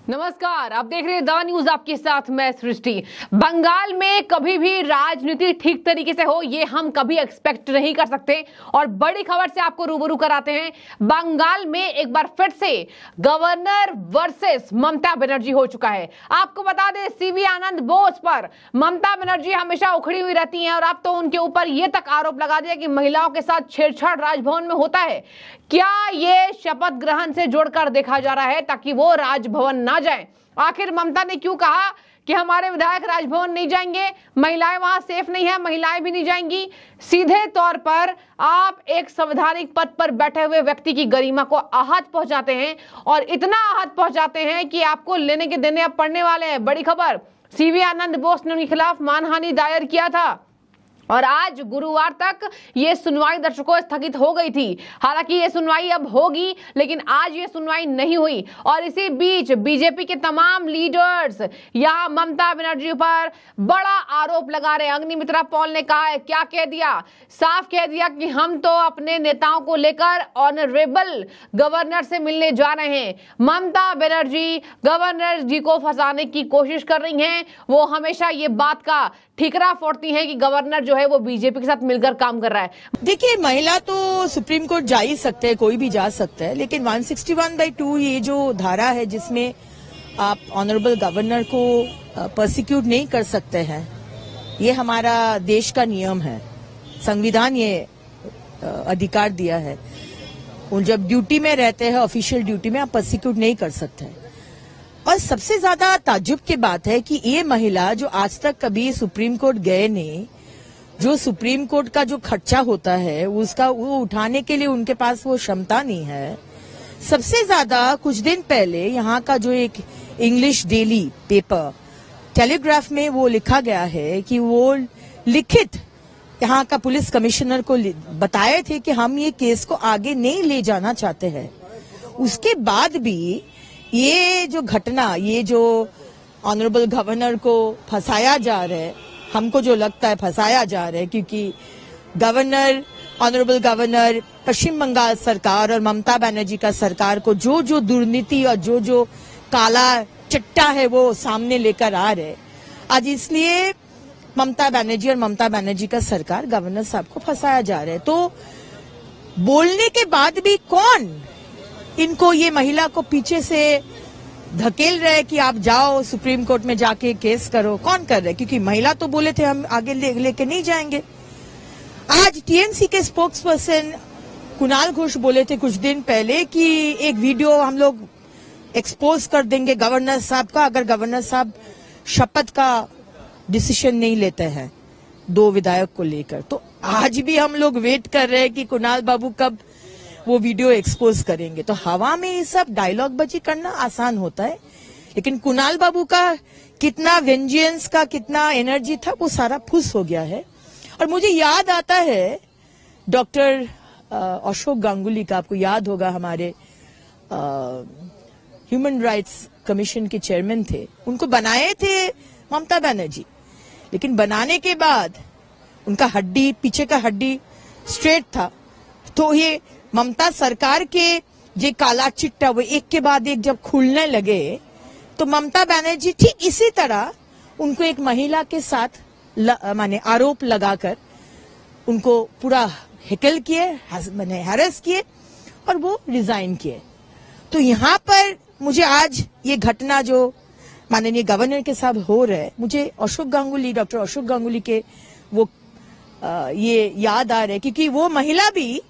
नमस्कार, आप देख रहे हैं द न्यूज, आपके साथ मैं सृष्टि। बंगाल में कभी भी राजनीति ठीक तरीके से हो ये हम कभी एक्सपेक्ट नहीं कर सकते और बड़ी खबर से आपको रूबरू कराते हैं। बंगाल में एक बार फिर से गवर्नर वर्सेस ममता बनर्जी हो चुका है। आपको बता दें, सीवी आनंद बोस पर ममता बनर्जी हमेशा उखड़ी हुई रहती हैं और अब तो उनके ऊपर यह तक आरोप लगा दिया कि महिलाओं के साथ छेड़छाड़ राजभवन में होता है। क्या ये शपथ ग्रहण से जोड़कर देखा जा रहा है ताकि वो राजभवन ना जाए? आखिर ममता ने क्यों कहा कि हमारे विधायक राजभवन नहीं जाएंगे, महिलाएं वहां सेफ नहीं है, महिलाएं भी नहीं जाएंगी? सीधे तौर पर आप एक संवैधानिक पद पर बैठे हुए व्यक्ति की गरिमा को आहत पहुंचाते हैं और इतना आहत पहुंचाते हैं कि आपको लेने के देने अब पड़ने वाले हैं। बड़ी खबर, सीवी आनंद बोस ने उनके खिलाफ मानहानि दायर किया था और आज गुरुवार तक ये सुनवाई दर्शकों स्थगित हो गई थी। हालांकि ये सुनवाई अब होगी, लेकिन आज ये सुनवाई नहीं हुई और इसी बीच बीजेपी के तमाम लीडर्स यहां ममता बनर्जी पर बड़ा आरोप लगा रहे हैं। अग्निमित्रा पॉल ने कहा है, क्या कह दिया, साफ कह दिया कि हम तो अपने नेताओं को लेकर ऑनरेबल गवर्नर से मिलने जा रहे हैं। ममता बनर्जी गवर्नर जी को फंसाने की कोशिश कर रही हैं। वो हमेशा ये बात का ठिकरा फोड़ती हैं कि गवर्नर जो है वो बीजेपी के साथ मिलकर काम कर रहा है। देखिए, महिला तो सुप्रीम कोर्ट जा ही सकते हैं, कोई भी जा सकता है, लेकिन 161/2 ये जो धारा है जिसमें आप ऑनरेबल गवर्नर को प्रोसिक्यूट नहीं कर सकते हैं, ये हमारा देश का नियम है। संविधान ये अधिकार दिया है। वो जब ड्यूटी में रहते हैं, ऑफिशियल ड्यूटी में, आप प्रोसिक्यूट नहीं कर सकते हैं। और सबसे ज्यादा ताज्जुब की बात है कि ये महिला जो आज तक कभी सुप्रीम कोर्ट गए नहीं, जो सुप्रीम कोर्ट का जो खर्चा होता है उसका वो उठाने के लिए उनके पास वो क्षमता नहीं है। सबसे ज्यादा कुछ दिन पहले यहाँ का जो एक इंग्लिश डेली पेपर टेलीग्राफ में वो लिखा गया है कि वो लिखित यहाँ का पुलिस कमिश्नर को बताए थे कि हम ये केस को आगे नहीं ले जाना चाहते हैं। उसके बाद भी ये जो घटना, ये जो ऑनरेबल गवर्नर को फंसाया जा रहा है, हमको जो लगता है फंसाया जा रहा है, क्योंकि ऑनरेबल गवर्नर पश्चिम बंगाल सरकार और ममता बनर्जी का सरकार को जो जो दुर्नीति और जो जो काला चिट्टा है वो सामने लेकर आ रहे। आज इसलिए ममता बनर्जी और ममता बनर्जी का सरकार गवर्नर साहब को फंसाया जा रहा है। तो बोलने के बाद भी कौन इनको, ये महिला को पीछे से धकेल रहे कि आप जाओ सुप्रीम कोर्ट में जाके केस करो? कौन कर रहे? क्योंकि महिला तो बोले थे हम आगे लेके नहीं जाएंगे। आज टीएमसी के स्पोक्स पर्सन कुणाल घोष बोले थे कुछ दिन पहले कि एक वीडियो हम लोग एक्सपोज कर देंगे गवर्नर साहब का अगर गवर्नर साहब शपथ का डिसीजन नहीं लेते हैं 2 विधायक को लेकर। तो आज भी हम लोग वेट कर रहे हैं कि कुणाल बाबू कब वो वीडियो एक्सपोज करेंगे। तो हवा में ये सब डायलॉग बाजी करना आसान होता है, लेकिन कुणाल बाबू का कितना वेंजियंस का कितना एनर्जी था वो सारा फुस हो गया है। और मुझे याद आता है डॉक्टर अशोक गांगुली का, आपको याद होगा, हमारे ह्यूमन राइट्स कमीशन के चेयरमैन थे। उनको बनाए थे ममता बनर्जी, लेकिन बनाने के बाद उनका हड्डी, पीछे का हड्डी स्ट्रेट था। तो ये ममता सरकार के जो काला चिट्टा वो एक के बाद एक जब खुलने लगे, तो ममता बनर्जी ठीक इसी तरह उनको एक महिला के साथ माने आरोप लगाकर उनको पूरा हेकल किए, माने हैरेस किए और वो रिजाइन किए। तो यहाँ पर मुझे आज ये घटना जो माननीय गवर्नर के साथ हो रहा है, मुझे डॉक्टर अशोक गांगुली के वो ये याद आ रहा है, क्योंकि वो महिला भी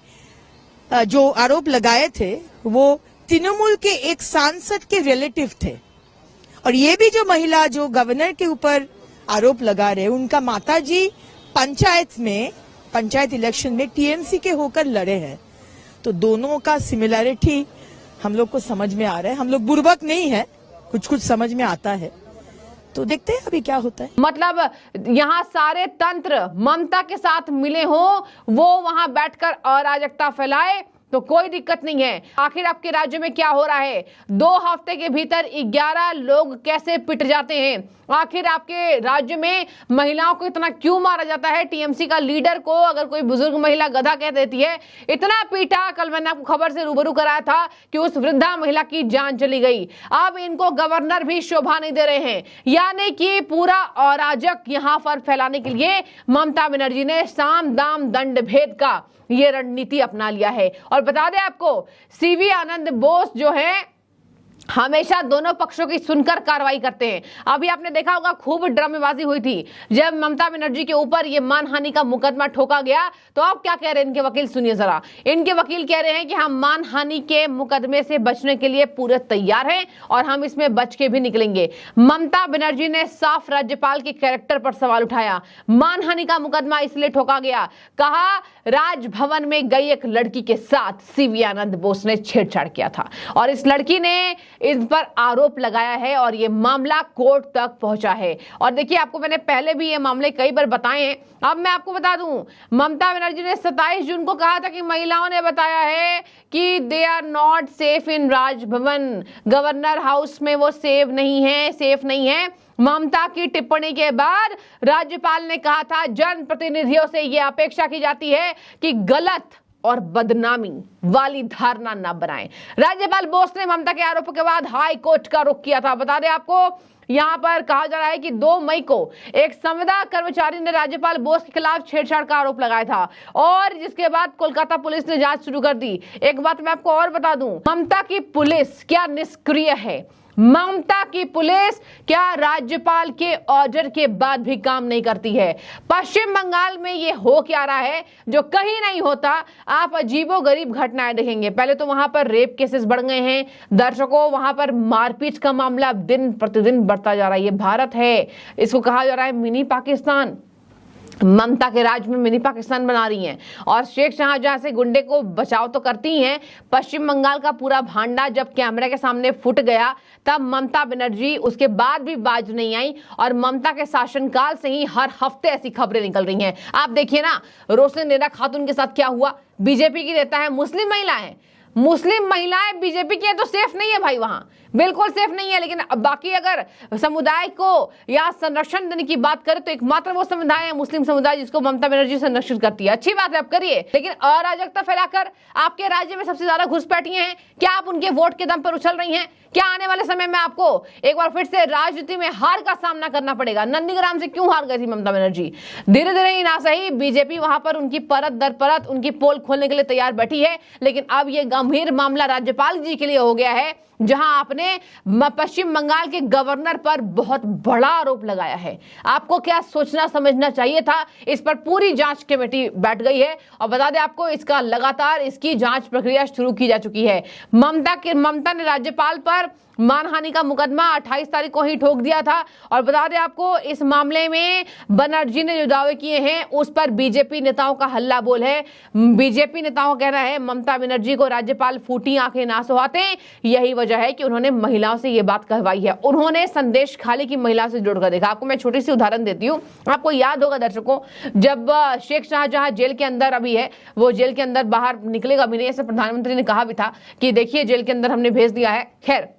जो आरोप लगाए थे वो तृणमूल के एक सांसद के रिलेटिव थे। और ये भी जो महिला जो गवर्नर के ऊपर आरोप लगा रहे, उनका माताजी पंचायत इलेक्शन में टीएमसी के होकर लड़े हैं। तो दोनों का सिमिलैरिटी हम लोग को समझ में आ रहा है। हम लोग बुर्बक नहीं है, कुछ कुछ समझ में आता है। तो देखते हैं अभी क्या होता है। मतलब यहाँ सारे तंत्र ममता के साथ मिले हो, वो वहां बैठकर अराजकता फैलाए, तो कोई दिक्कत नहीं है। आखिर आपके राज्य में क्या हो रहा है? 2 हफ्ते के भीतर 11 लोग कैसे पिट जाते हैं? आखिर आपके राज्य में महिलाओं को इतना क्यों मारा जाता है? टीएमसी का लीडर को अगर कोई बुजुर्ग महिला गधा कह देती है, इतना पीटा। कल मैंने आपको खबर से रूबरू कराया था कि उस वृद्धा महिला की जान चली गई। अब इनको गवर्नर भी शोभा नहीं दे रहे हैं, यानी कि पूरा अराजक यहां पर फैलाने के लिए ममता बनर्जी ने साम दाम दंड भेद का ये रणनीति अपना लिया है। और बता दें आपको, सीवी आनंद बोस जो है हमेशा दोनों पक्षों की सुनकर कार्रवाई करते हैं। अभी आपने देखा होगा खूब ड्रामेबाजी हुई थी जब ममता बनर्जी के ऊपर ये मानहानि का मुकदमा ठोका गया। तो अब क्या कह रहे हैं इनके वकील, सुनिए जरा। इनके वकील कह रहे हैं कि हम मानहानि के मुकदमे से बचने के लिए पूरे तैयार हैं और हम इसमें बच के भी निकलेंगे। ममता बनर्जी ने साफ राज्यपाल के कैरेक्टर पर सवाल उठाया। मानहानि का मुकदमा इसलिए ठोका गया, कहा राजभवन में गई एक लड़की के साथ सीवी आनंद बोस ने छेड़छाड़ किया था और इस लड़की ने इस पर आरोप लगाया है और यह मामला कोर्ट तक पहुंचा है। और देखिए, आपको मैंने पहले भी ये मामले कई बार बताए हैं। अब मैं आपको बता दूं, ममता बनर्जी ने 27 जून को कहा था कि महिलाओं ने बताया है कि they are not safe in Raj Bhavan, governor house में वो सेफ नहीं है। ममता की टिप्पणी के बाद राज्यपाल ने कहा था जनप्रतिनिधियों से यह अपेक्षा की जाती है कि गलत और बदनामी वाली धारणा न बनाएं। राज्यपाल बोस ने ममता के आरोपों के बाद हाई कोर्ट का रुख किया था। बता दें आपको, यहां पर कहा जा रहा है कि 2 मई को एक संविदा कर्मचारी ने राज्यपाल बोस के खिलाफ छेड़छाड़ का आरोप लगाया था और जिसके बाद कोलकाता पुलिस ने जांच शुरू कर दी। एक बात मैं आपको और बता दूं, ममता की पुलिस क्या निष्क्रिय है? ममता की पुलिस क्या राज्यपाल के ऑर्डर के बाद भी काम नहीं करती है? पश्चिम बंगाल में ये हो क्या रहा है जो कहीं नहीं होता? आप अजीबोगरीब घटनाएं देखेंगे। पहले तो वहां पर रेप केसेस बढ़ गए हैं दर्शकों, वहां पर मारपीट का मामला दिन प्रतिदिन बढ़ता जा रहा है। ये भारत है, इसको कहा जा रहा है मिनी पाकिस्तान। ममता के राज में मिनी पाकिस्तान बना रही हैं और शेख शाहजहां से गुंडे को बचाव तो करती हैं। पश्चिम बंगाल का पूरा भांडा जब कैमरे के सामने फुट गया तब ममता बनर्जी उसके बाद भी बाज नहीं आई और ममता के शासनकाल से ही हर हफ्ते ऐसी खबरें निकल रही हैं। आप देखिए ना, रोशनी नेता खातून के साथ क्या हुआ? बीजेपी की नेता है, मुस्लिम महिलाएं बीजेपी की है तो सेफ नहीं है भाई, वहां बिल्कुल सेफ नहीं है। लेकिन बाकी अगर समुदाय को या संरक्षण देने की बात करें तो एकमात्र वो समुदाय है मुस्लिम समुदाय जिसको ममता बनर्जी संरक्षित करती है। अच्छी बात है, आप करिए, लेकिन अराजकता फैलाकर आपके राज्य में सबसे ज्यादा घुसपैठियां हैं। क्या आप उनके वोट के दम पर उछल रही हैं? क्या आने वाले समय में आपको एक बार फिर से राजनीति में हार का सामना करना पड़ेगा? नंदीग्राम से क्यों हार गई थी ममता बनर्जी? धीरे धीरे ही ना सही बीजेपी वहां पर उनकी परत दर परत उनकी पोल खोलने के लिए तैयार बैठी है। लेकिन अब यह गंभीर मामला राज्यपाल जी के लिए हो गया है जहां आपने पश्चिम बंगाल के गवर्नर पर बहुत बड़ा आरोप लगाया है। आपको क्या सोचना समझना चाहिए था? इस पर पूरी जांच कमेटी बैठ गई है और बता दें आपको, इसका लगातार इसकी जांच प्रक्रिया शुरू की जा चुकी है। ममता ने राज्यपाल पर मानहानि का मुकदमा 28 तारीख को ही ठोक दिया था और बता दें आपको, इस मामले में बनर्जी ने जो दावे किए हैं उस पर बीजेपी नेताओं का हल्ला बोल है। बीजेपी नेताओं का कहना है ममता बनर्जी को राज्यपाल फूटी आंखें ना सुहाते, यही वजह है कि उन्होंने महिलाओं से ये बात कहवाई है। उन्होंने संदेश खाली की महिला से जोड़कर देखा। आपको मैं छोटी सी उदाहरण देती हूँ। आपको याद होगा दर्शकों, जब शेख शाहजहां जेल के अंदर अभी है, वो जेल के अंदर बाहर निकलेगा भी नहीं, ऐसे प्रधानमंत्री ने कहा भी था कि देखिए जेल के अंदर हमने भेज दिया है। खैर,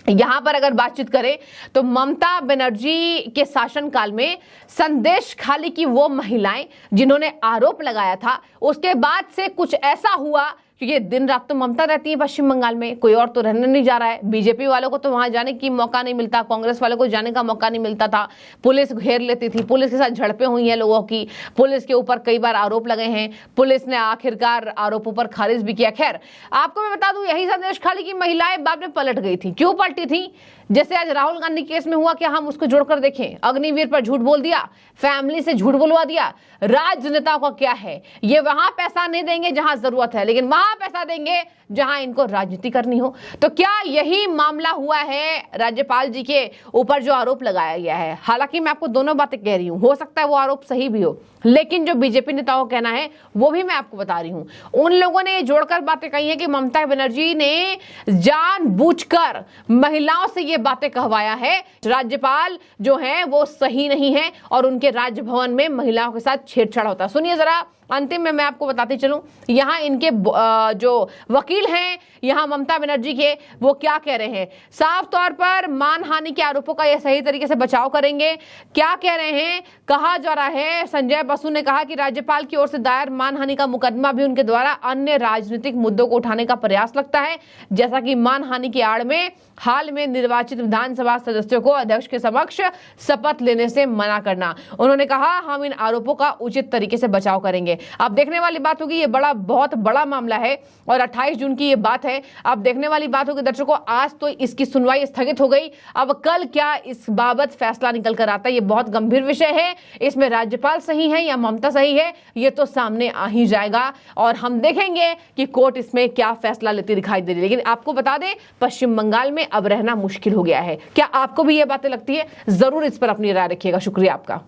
यहां पर अगर बातचीत करें तो ममता बनर्जी के शासनकाल में संदेश खाली की वो महिलाएं जिन्होंने आरोप लगाया था, उसके बाद से कुछ ऐसा हुआ क्योंकि दिन रात तो ममता रहती है पश्चिम बंगाल में, कोई और तो रहने नहीं जा रहा है। बीजेपी वालों को तो वहां जाने की मौका नहीं मिलता, कांग्रेस वालों को जाने का मौका नहीं मिलता था। पुलिस घेर लेती थी, पुलिस के साथ झड़पें हुई हैं लोगों की, पुलिस के ऊपर कई बार आरोप लगे हैं, पुलिस ने आखिरकार आरोपों पर खारिज भी किया। खैर, आपको मैं बता दूं, यही संदेश खाली की महिलाएं बाद में पलट गई थी। क्यों पलटी थी? जैसे आज राहुल गांधी केस में हुआ, क्या हम उसको जोड़कर देखें? अग्निवीर पर झूठ बोल दिया, फैमिली से झूठ बुलवा दिया। राजनेताओं का क्या है, ये वहां पैसा नहीं देंगे जहां जरूरत है, लेकिन वहां पैसा देंगे जहां इनको राजनीति करनी हो। तो क्या यही मामला हुआ है राज्यपाल जी के ऊपर जो आरोप लगाया गया है? हालांकि मैं आपको दोनों बातें कह रही हूं, हो सकता है वो आरोप सही भी हो, लेकिन जो बीजेपी नेताओं का कहना है वो भी मैं आपको बता रही हूं। उन लोगों ने जोड़कर बातें कही है कि ममता बनर्जी ने जानबूझकर महिलाओं से ये बातें कहवाया है। राज्यपाल जो है वो सही नहीं है और उनके राजभवन में महिलाओं के साथ छेड़छाड़ होता है। सुनिए जरा अंतिम में मैं आपको बताती चलूं, यहाँ इनके जो वकील हैं यहाँ ममता बनर्जी के, वो क्या कह रहे हैं। साफ तौर पर मानहानि के आरोपों का ये सही तरीके से बचाव करेंगे। क्या कह रहे हैं, कहा जा रहा है, संजय बसु ने कहा कि राज्यपाल की ओर से दायर मानहानि का मुकदमा भी उनके द्वारा अन्य राजनीतिक मुद्दों को उठाने का प्रयास लगता है, जैसा कि मानहानि की आड़ में हाल में निर्वाचित विधानसभा सदस्यों को अध्यक्ष के समक्ष शपथ लेने से मना करना। उन्होंने कहा हम इन आरोपों का उचित तरीके से बचाव करेंगे। अब देखने वाली बात होगी, ये बहुत बड़ा मामला है और 28 जून की ये बात है। अब देखने वाली बात होगी दर्शकों, आज तो इसकी सुनवाई स्थगित हो गई, अब कल क्या इस बाबत फैसला निकल कर आता है। ये बहुत गंभीर विषय है, इसमें राज्यपाल सही है या ममता सही है, ये तो सामने आ ही जाएगा और हम देखेंगे कि कोर्ट इसमें क्या फैसला लेती दिखाई दे रही है। लेकिन आपको बता दें, पश्चिम बंगाल में अब रहना मुश्किल हो गया है। क्या आपको भी ये बातें लगती है? जरूर इस पर अपनी राय रखिएगा। शुक्रिया आपका।